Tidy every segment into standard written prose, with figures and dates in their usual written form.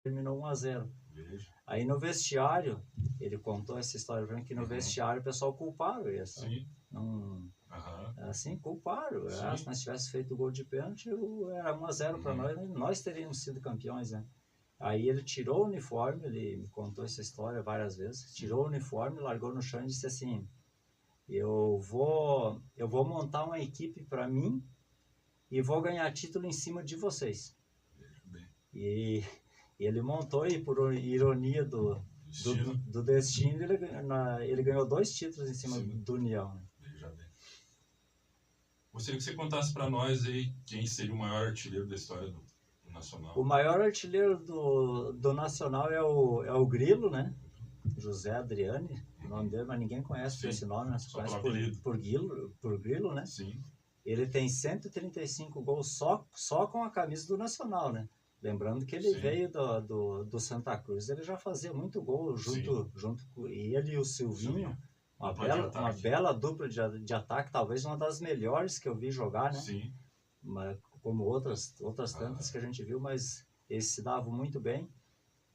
terminou 1-0. Veja. Aí no vestiário, ele contou essa história pra mim, que no vestiário o pessoal culparam ele, sabe? Sim. Não, Aham. assim, culparam. Sim. Se nós tivéssemos feito o gol de pênalti, era 1-0 para nós, nós teríamos sido campeões, né? Aí ele tirou o uniforme, ele me contou essa história várias vezes, tirou o uniforme, largou no chão e disse assim: eu vou montar uma equipe para mim e vou ganhar título em cima de vocês. Veja bem. E ele montou, e por ironia do destino, ele ganhou 2 títulos em cima do União. Né? Veja bem. Gostaria que você contasse para nós aí quem seria o maior artilheiro da história do Nacional. O maior artilheiro do Nacional é o Grilo, né? José Adriani, o nome dele, mas ninguém conhece por esse nome, né? Você conhece por Grilo, né? Sim. Ele tem 135 gols só com a camisa do Nacional, né? Lembrando que ele veio do Santa Cruz, ele já fazia muito gol junto com ele e o Silvinho. Uma bela dupla de ataque, talvez uma das melhores que eu vi jogar, né? Sim. Mas, como outras tantas que a gente viu, mas eles se davam muito bem.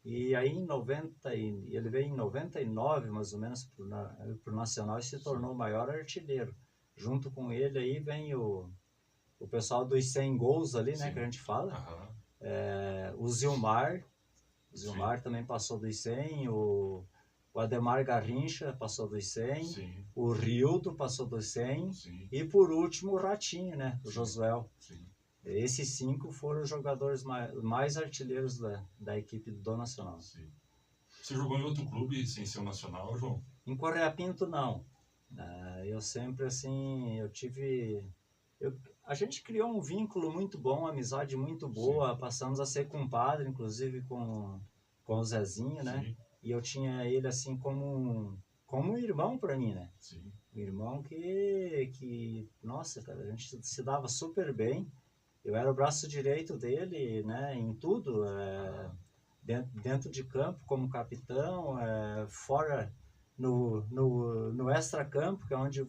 E aí ele veio em 99, mais ou menos, para o Nacional e se tornou o maior artilheiro. Junto com ele aí vem o pessoal dos 100 gols ali, né, que a gente fala. O Zilmar também passou dos 100, o Ademar Garrincha passou dos 100, Sim. o Rildo passou dos 100, Sim. e por último o Ratinho, né, o Josuel. Sim. Esses 5 foram os jogadores mais artilheiros da equipe do Nacional. Sim. Você jogou em outro clube sem ser o Nacional, João? Em Correia Pinto, não. Eu sempre, assim, a gente criou um vínculo muito bom, uma amizade muito boa. Sim. Passamos a ser compadre, inclusive com o Zezinho, né? Sim. E eu tinha ele, assim, como um irmão para mim, né? Sim. Um irmão que, nossa, cara, a gente se dava super bem. Eu era o braço direito dele, né, em tudo, dentro de campo como capitão, fora no extra-campo, que é onde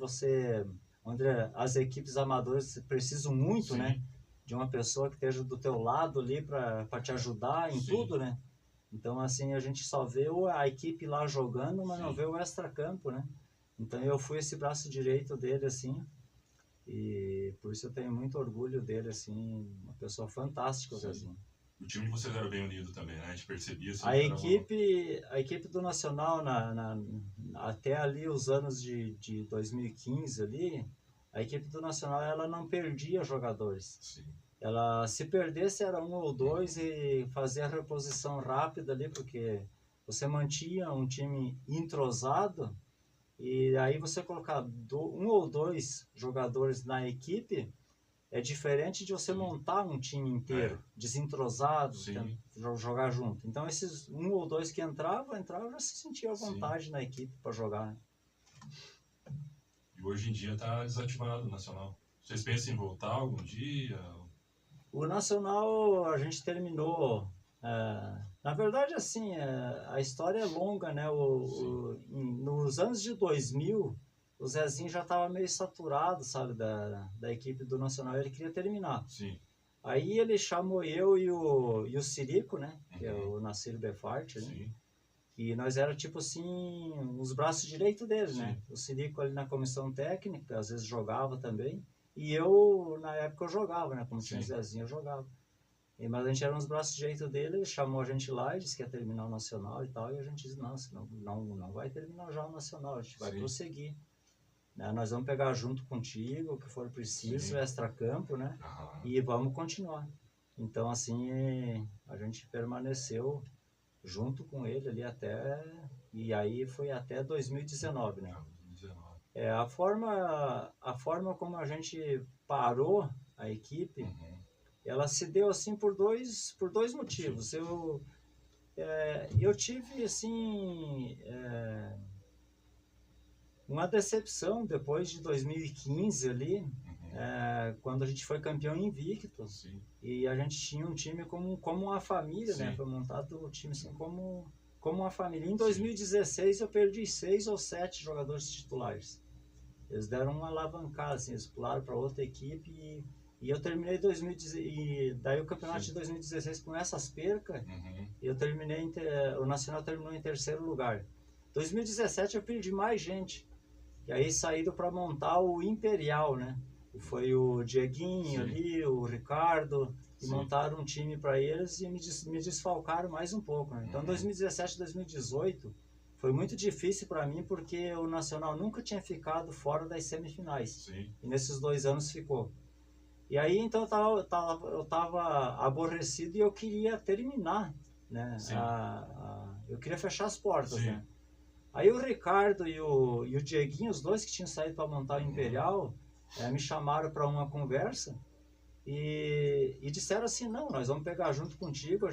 as equipes amadoras precisam muito, sim, né, de uma pessoa que esteja do teu lado ali para te ajudar em, sim, tudo, né. Então, assim, a gente só vê a equipe lá jogando, mas, sim, não vê o extra-campo, né. Então, eu fui esse braço direito dele, assim, e por isso eu tenho muito orgulho dele, assim, uma pessoa fantástica, o Zezinho. O time de vocês era bem unido também, né? A gente percebia assim, a equipe do Nacional, até ali os anos de 2015 ali, a equipe do Nacional ela não perdia jogadores. Sim. Ela, se perdesse, era 1 ou 2 e fazia a reposição rápida ali, porque você mantinha um time entrosado. E aí você colocar 1 ou 2 jogadores na equipe é diferente de você, sim, montar um time inteiro, desentrosado, jogar junto. Então esses 1 ou 2 que entravam já se sentia à vontade, sim, na equipe para jogar. Né? E hoje em dia está desativado o Nacional. Vocês pensam em voltar algum dia? O Nacional a gente terminou... na verdade, assim, a história é longa, né? Nos anos de 2000, o Zezinho já estava meio saturado, sabe, da equipe do Nacional. Ele queria terminar. Sim. Aí ele chamou eu e o Cirico, né? Que é o Nacir Befart, né? Sim. E nós era tipo assim, os braços direitos dele, sim, né? O Cirico ali na comissão técnica, às vezes jogava também. E eu, na época, eu jogava, né? Como tinha o Zezinho, eu jogava. Mas a gente era nos braços direitos dele, ele chamou a gente lá e disse que ia terminar o Nacional e tal, e a gente disse, não vai terminar já o Nacional, a gente vai, sim, prosseguir. Né? Nós vamos pegar junto contigo, o que for preciso, sim, extra-campo, né? E vamos continuar. Então, assim, a gente permaneceu junto com ele ali e aí foi até 2019, né? A forma como a gente parou a equipe, ela se deu assim por dois motivos. Eu tive assim uma decepção depois de 2015 ali, quando a gente foi campeão invicto. Sim. E a gente tinha um time como uma família, sim, né? Foi montado o time assim como uma família. Em 2016 eu perdi 6 ou 7 jogadores titulares. Eles deram uma alavancada, assim, eles pularam para outra equipe E eu terminei 2016, e daí o campeonato de 2016 com essas percas, eu terminei, o Nacional terminou em terceiro lugar. 2017 eu perdi mais gente, e aí saíram para montar o Imperial, né? Foi o Dieguinho ali, o Ricardo, e montaram um time para eles e me desfalcaram mais um pouco, né? Então 2017 2018 foi muito difícil para mim, porque o Nacional nunca tinha ficado fora das semifinais. E nesses 2 anos ficou. E aí, então, eu tava aborrecido e eu queria terminar, né? Eu queria fechar as portas, né? Aí o Ricardo e o Dieguinho, os dois que tinham saído para montar o Imperial, me chamaram para uma conversa e disseram assim, não, nós vamos pegar junto contigo, a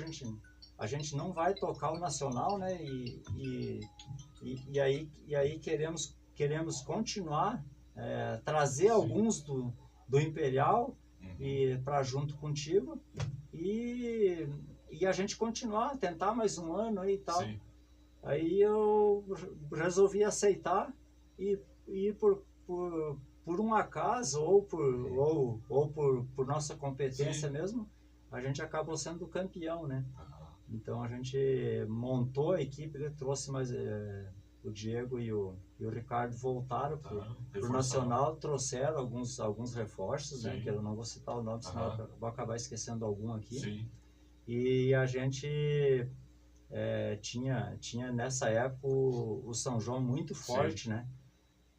gente não vai tocar o Nacional, né? E aí queremos continuar, trazer alguns do Imperial e para junto contigo e a gente continuar, tentar mais um ano aí e tal. Aí eu resolvi aceitar e por um acaso ou por nossa competência mesmo, a gente acabou sendo campeão, né? Então a gente montou a equipe, trouxe mais o Diego e o Ricardo voltaram para o Nacional, trouxeram alguns reforços, né? Que eu não vou citar o nome, senão eu vou acabar esquecendo algum aqui. E a gente tinha nessa época o São João muito forte, né?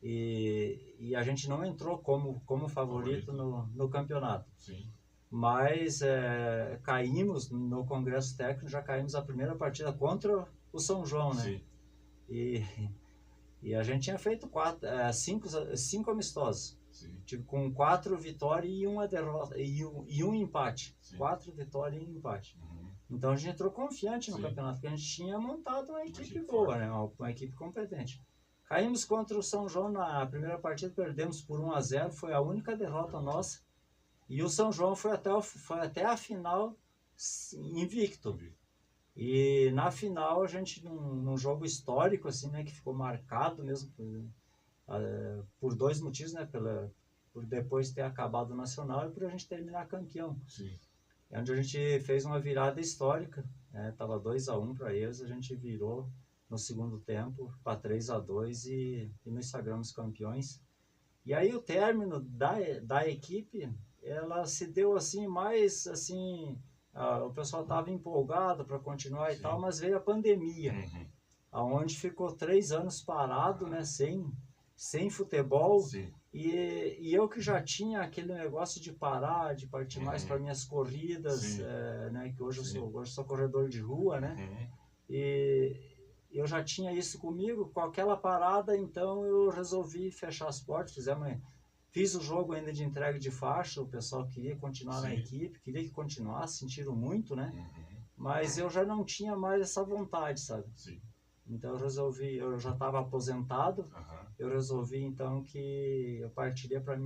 E a gente não entrou como favorito no campeonato. Mas caímos no Congresso Técnico, já caímos a primeira partida contra o São João, né? E a gente tinha feito 5 amistosos. Tive com 4 vitórias e uma derrota e um empate. 4 vitórias e um empate. Então a gente entrou confiante no campeonato, porque a gente tinha montado uma equipe boa, né? Uma equipe competente. Caímos contra o São João na primeira partida, perdemos por 1-0, foi a única derrota nossa. E o São João foi até a final invicto. E na final a gente, num jogo histórico, assim, né, que ficou marcado mesmo por 2 motivos, né? Por depois ter acabado o Nacional e por a gente terminar campeão. Onde a gente fez uma virada histórica, tava 2-1 para eles, a gente virou no segundo tempo para 3-2 e nos sagramos campeões. E aí o término da equipe, ela se deu assim mais assim, o pessoal estava empolgado para continuar e tal, mas veio a pandemia, aonde ficou 3 anos parado, né, sem futebol. E eu que já tinha aquele negócio de parar, de partir mais para minhas corridas, né, que hoje eu sou corredor de rua, né, e eu já tinha isso comigo, com aquela parada, então eu resolvi fechar as portas, fiz o jogo ainda de entrega de faixa, o pessoal queria continuar na equipe, queria que continuasse, sentiram muito, né, mas eu já não tinha mais essa vontade, sabe. Então eu já estava aposentado, eu resolvi então que eu partiria para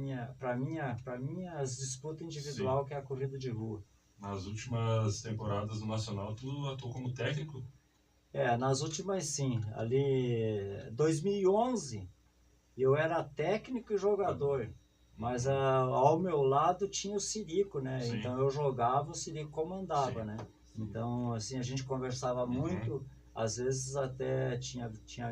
minhas disputas individual, que é a corrida de rua. Nas últimas temporadas do Nacional, tu atuou como técnico? Nas últimas sim. Ali 2011 eu era técnico e jogador, mas ao meu lado tinha o Sirico, né? Então eu jogava, o Sirico comandava, né? Então assim a gente conversava muito, às vezes até tinha